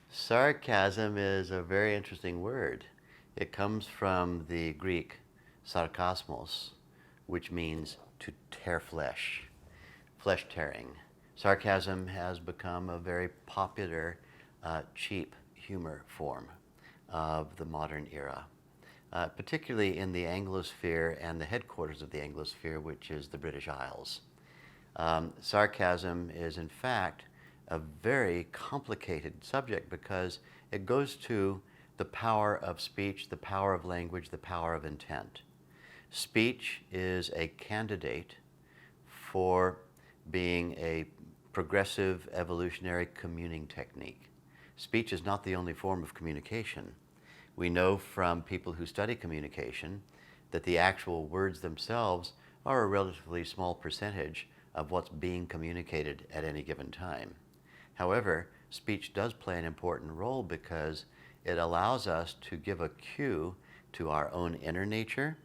Sarcasm is a very interesting word. It comes from the Greek sarkasmós, which means to tear flesh, flesh tearing. Sarcasm has become a very popular, cheap humor form of the modern era, particularly in the Anglosphere and the headquarters of the Anglosphere, which is the British Isles. Sarcasm is, in fact, a very complicated subject because it goes to the power of speech, the power of language, the power of intent. Speech is a candidate for being a progressive evolutionary communing technique. Speech is not the only form of communication. We know from people who study communication that the actual words themselves are a relatively small percentage of what's being communicated at any given time. However, speech does play an important role because it allows us to give a cue to our own inner nature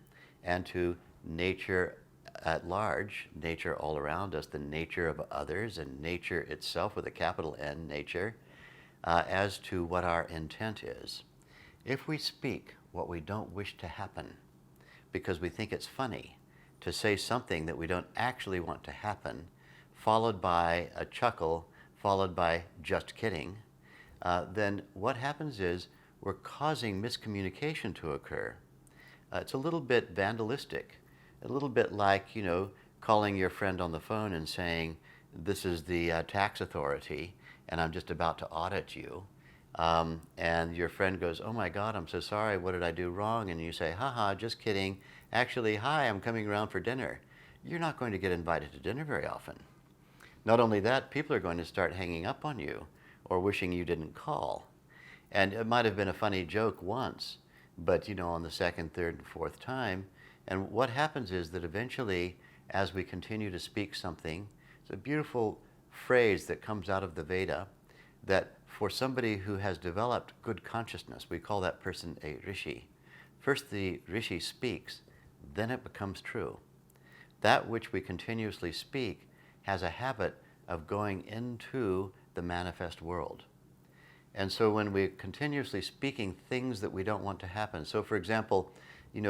and to nature at large, nature all around us, the nature of others, and nature itself with a capital N, nature, as to what our intent is. If we speak what we don't wish to happen because we think it's funny to say something that we don't actually want to happen, followed by a chuckle, followed by just kidding, then what happens is we're causing miscommunication to occur. It's a little bit vandalistic, a little bit like, calling your friend on the phone and saying, this is the tax authority and I'm just about to audit you. And your friend goes, oh my God, I'm so sorry, what did I do wrong? And you say, haha, just kidding. Actually, hi, I'm coming around for dinner. You're not going to get invited to dinner very often. Not only that, people are going to start hanging up on you or wishing you didn't call. And it might have been a funny joke once, but on the second, third, and fourth time. And what happens is that eventually, as we continue to speak something, it's a beautiful phrase that comes out of the Veda that for somebody who has developed good consciousness, we call that person a rishi. First the rishi speaks, then it becomes true. That which we continuously speak has a habit of going into the manifest world. And so when we're continuously speaking things that we don't want to happen, so for example, you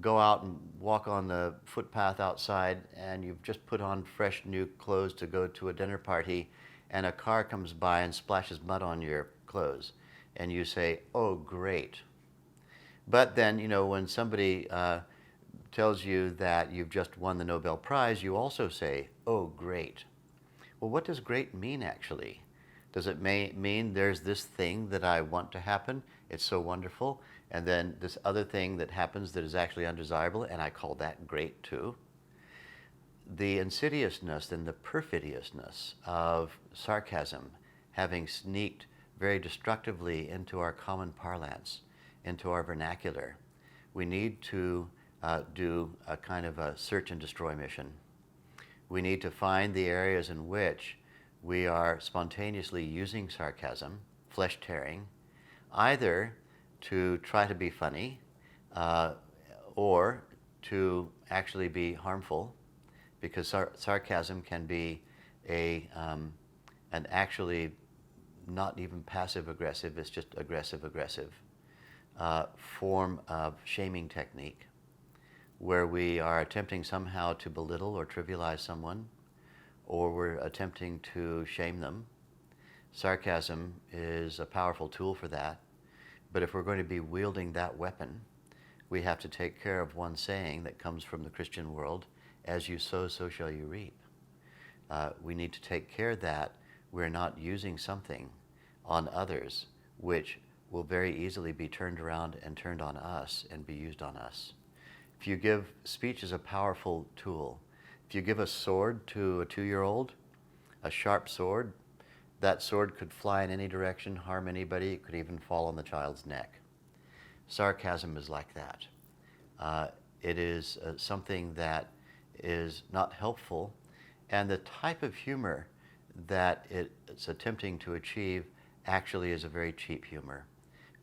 go out and walk on the footpath outside and you've just put on fresh new clothes to go to a dinner party and a car comes by and splashes mud on your clothes and you say, oh great. But then, when somebody tells you that you've just won the Nobel Prize, you also say, oh great. Well, what does great mean actually? Does it mean there's this thing that I want to happen, it's so wonderful, and then this other thing that happens that is actually undesirable, and I call that great too? The insidiousness and the perfidiousness of sarcasm having sneaked very destructively into our common parlance, into our vernacular, we need to do a kind of a search and destroy mission. We need to find the areas in which we are spontaneously using sarcasm, flesh tearing, either to try to be funny or to actually be harmful, because sarcasm can be an actually not even passive aggressive, it's just aggressive form of shaming technique, where we are attempting somehow to belittle or trivialize someone, or we're attempting to shame them. Sarcasm is a powerful tool for that, but if we're going to be wielding that weapon, we have to take care of one saying that comes from the Christian world, as you sow, so shall you reap. We need to take care that we're not using something on others which will very easily be turned around and turned on us and be used on us. If you give, speech is a powerful tool. If you give a sword to a 2-year-old, a sharp sword, that sword could fly in any direction, harm anybody, it could even fall on the child's neck. Sarcasm is like that. It is something that is not helpful, and the type of humor that it's attempting to achieve actually is a very cheap humor.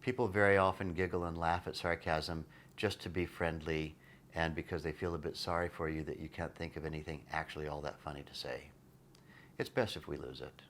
People very often giggle and laugh at sarcasm just to be friendly and because they feel a bit sorry for you that you can't think of anything actually all that funny to say. It's best if we lose it.